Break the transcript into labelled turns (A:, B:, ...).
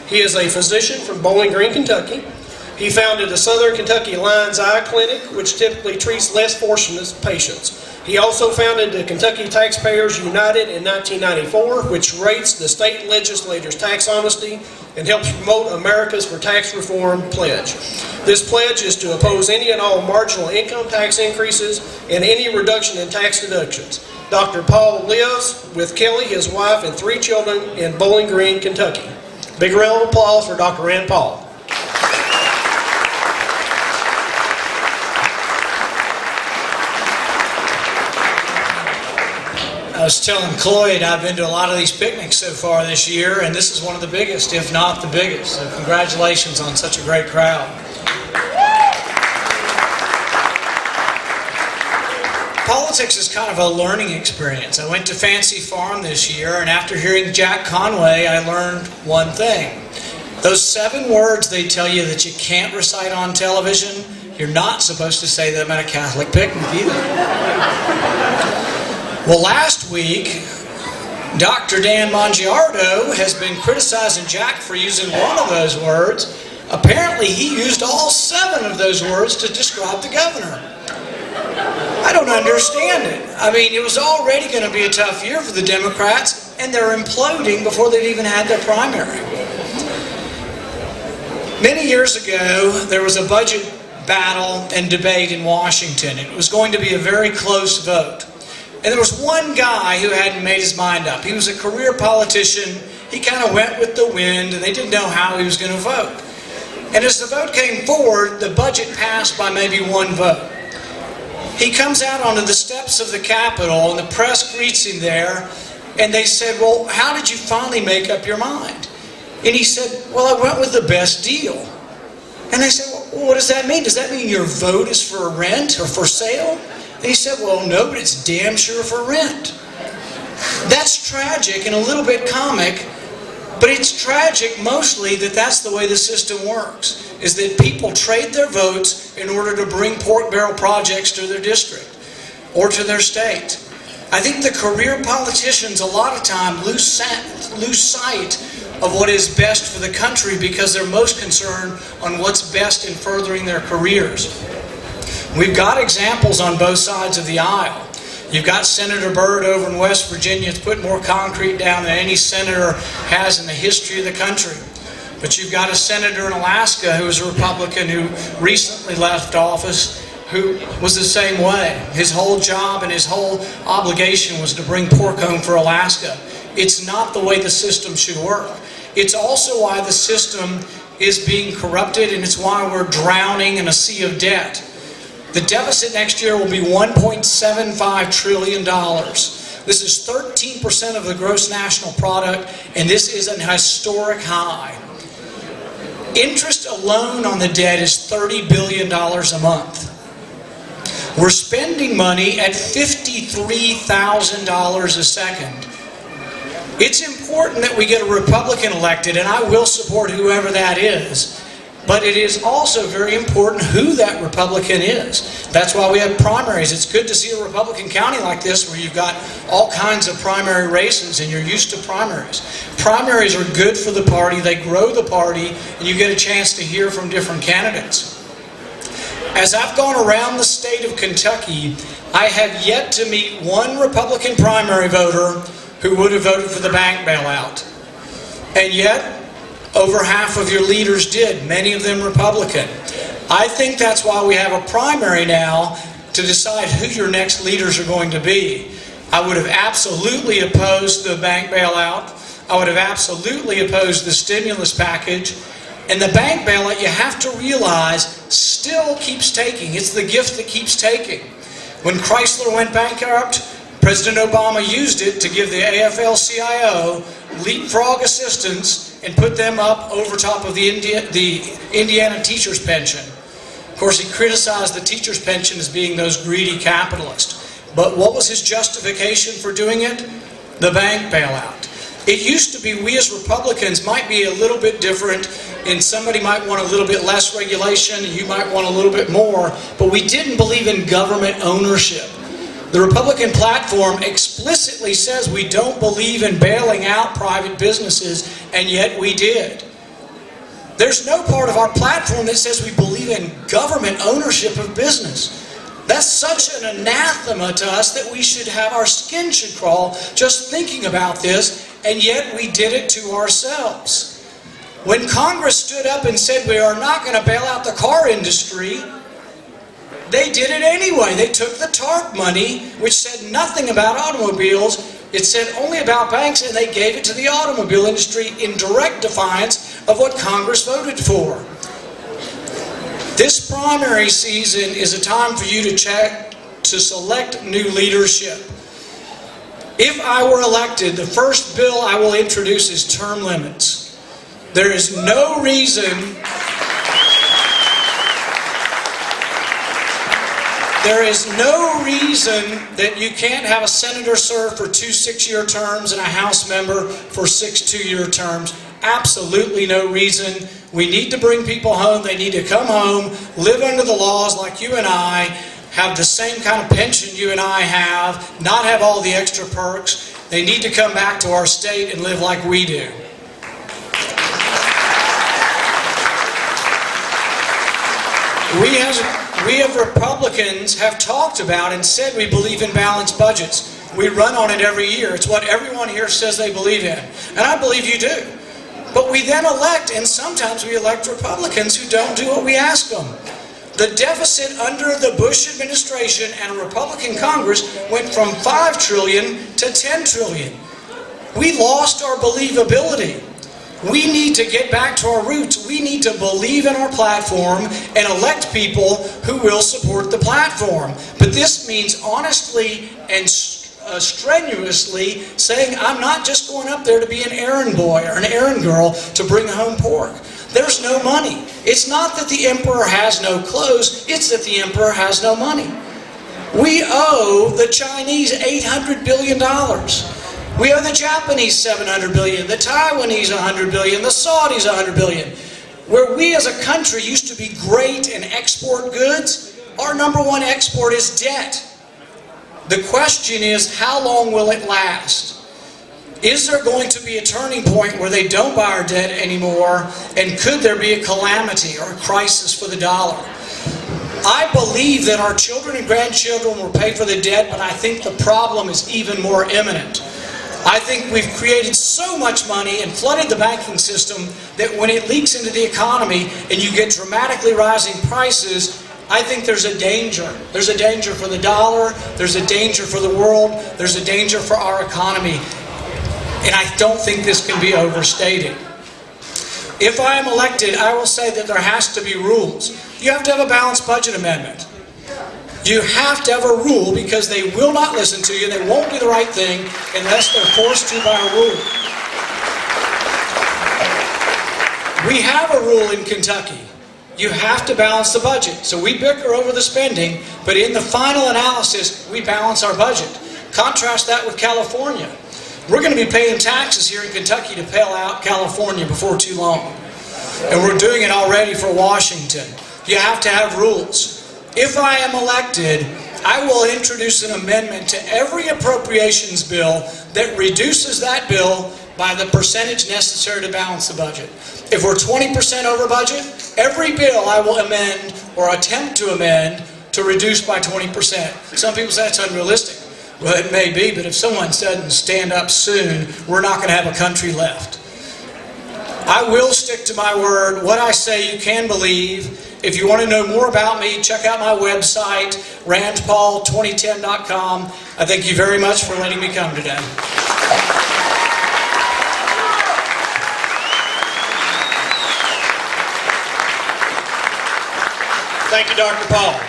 A: He is a physician from Bowling Green, Kentucky. He founded the Southern Kentucky Lion's Eye Clinic, which typically treats less fortunate patients. He also founded the Kentucky Taxpayers United in 1994, which rates the state legislators' tax honesty and helps promote America's for Tax Reform pledge. This pledge is to oppose any and all marginal income tax increases and any reduction in tax deductions. Dr. Paul lives with Kelly, his wife, and 3 children in Bowling Green, Kentucky. Big round of applause for Dr. Rand Paul.
B: I was telling Cloyd I've been to a lot of these picnics so far this year, and this is one of the biggest, if not the biggest. So congratulations on such a great crowd. Politics is kind of a learning experience. I went to Fancy Farm this year, and after hearing Jack Conway, I learned one thing. Those 7 words they tell you that you can't recite on television, you're not supposed to say them at a Catholic picnic either. Well, last week, Dr. Dan Mongiardo has been criticizing Jack for using one of those words. Apparently, he used all 7 of those words to describe the governor. I don't understand it. I mean, it was already going to be a tough year for the Democrats, and they're imploding before they've even had their primary. Many years ago, there was a budget battle and debate in Washington. It was going to be a very close vote. And there was one guy who hadn't made his mind up. He was a career politician. He kind of went with the wind, and they didn't know how he was going to vote. And as the vote came forward, the budget passed by maybe 1 vote. He comes out onto the steps of the Capitol, and the press greets him there, and they said, well, how did you finally make up your mind? And he said, well, I went with the best deal. And they said, well, what does that mean? Does that mean your vote is for rent or for sale? And he said, well, no, but it's damn sure for rent. That's tragic and a little bit comic, but it's tragic mostly that that's the way the system works, is that people trade their votes in order to bring pork barrel projects to their district or to their state. I think the career politicians a lot of time lose sight of what is best for the country because they're most concerned on what's best in furthering their careers. We've got examples on both sides of the aisle. You've got Senator Byrd over in West Virginia that's put more concrete down than any senator has in the history of the country. But you've got a senator in Alaska who is a Republican who recently left office who was the same way. His whole job and his whole obligation was to bring pork home for Alaska. It's not the way the system should work. It's also why the system is being corrupted, and it's why we're drowning in a sea of debt. The deficit next year will be $1.75 trillion. This is 13% of the gross national product, and this is an historic high. Interest alone on the debt is $30 billion a month. We're spending money at $53,000 a second. It's important that we get a Republican elected, and I will support whoever that is. But it is also very important who that Republican is. That's why we have primaries. It's good to see a Republican county like this where you've got all kinds of primary races and you're used to primaries. Primaries are good for the party. They grow the party, and you get a chance to hear from different candidates. As I've gone around the state of Kentucky, I have yet to meet one Republican primary voter who would have voted for the bank bailout. And yet, over half of your leaders did, many of them Republican. I think that's why we have a primary now to decide who your next leaders are going to be. I would have absolutely opposed the bank bailout. I would have absolutely opposed the stimulus package. And the bank bailout, you have to realize, still keeps taking. It's the gift that keeps taking. When Chrysler went bankrupt, President Obama used it to give the AFL-CIO leapfrog assistance and put them up over top of the Indiana teacher's pension. Of course, he criticized the teacher's pension as being those greedy capitalists. But what was his justification for doing it? The bank bailout. It used to be we as Republicans might be a little bit different, and somebody might want a little bit less regulation, and you might want a little bit more, but we didn't believe in government ownership. The Republican platform explicitly says we don't believe in bailing out private businesses, and yet we did. There's no part of our platform that says we believe in government ownership of business. That's such an anathema to us that we should have, our skin should crawl just thinking about this, and yet we did it to ourselves. When Congress stood up and said we are not going to bail out the car industry, they did it anyway. They took the TARP money, which said nothing about automobiles. It said only about banks, and they gave it to the automobile industry in direct defiance of what Congress voted for. This primary season is a time for you to select new leadership. If I were elected, the first bill I will introduce is term limits. There is no reason that you can't have a senator serve for 2 6-year terms and a House member for 6 2-year terms. Absolutely no reason. We need to bring people home. They need to come home, live under the laws like you and I, have the same kind of pension you and I have, not have all the extra perks. They need to come back to our state and live like we do. We as Republicans have talked about and said we believe in balanced budgets. We run on it every year. It's what everyone here says they believe in. And I believe you do. But we then elect, and sometimes we elect Republicans who don't do what we ask them. The deficit under the Bush administration and a Republican Congress went from $5 trillion to $10 trillion. We lost our believability. We need to get back to our roots. We need to believe in our platform and elect people who will support the platform. But this means honestly and strenuously saying, I'm not just going up there to be an errand boy or an errand girl to bring home pork. There's no money. It's not that the emperor has no clothes, it's that the emperor has no money. We owe the Chinese $800 billion. We owe the Japanese $700 billion, the Taiwanese $100 billion, the Saudis $100 billion. Where we as a country used to be great and export goods, our number one export is debt. The question is, how long will it last? Is there going to be a turning point where they don't buy our debt anymore? And could there be a calamity or a crisis for the dollar? I believe that our children and grandchildren will pay for the debt, but I think the problem is even more imminent. I think we've created so much money and flooded the banking system that when it leaks into the economy and you get dramatically rising prices, I think there's a danger. There's a danger for the dollar, there's a danger for the world, there's a danger for our economy. And I don't think this can be overstated. If I am elected, I will say that there has to be rules. You have to have a balanced budget amendment. You have to have a rule because they will not listen to you. They won't do the right thing unless they're forced to by a rule. We have a rule in Kentucky. You have to balance the budget. So we bicker over the spending, but in the final analysis, we balance our budget. Contrast that with California. We're going to be paying taxes here in Kentucky to bail out California before too long. And we're doing it already for Washington. You have to have rules. If I am elected, I will introduce an amendment to every appropriations bill that reduces that bill by the percentage necessary to balance the budget. If we're 20% over budget, every bill I will amend or attempt to amend to reduce by 20%. Some people say that's unrealistic. Well, it may be, but if someone doesn't stand up soon, we're not going to have a country left. I will stick to my word. What I say you can believe. If you want to know more about me, check out my website, randpaul2010.com. I thank you very much for letting me come today.
A: Thank you, Dr. Paul.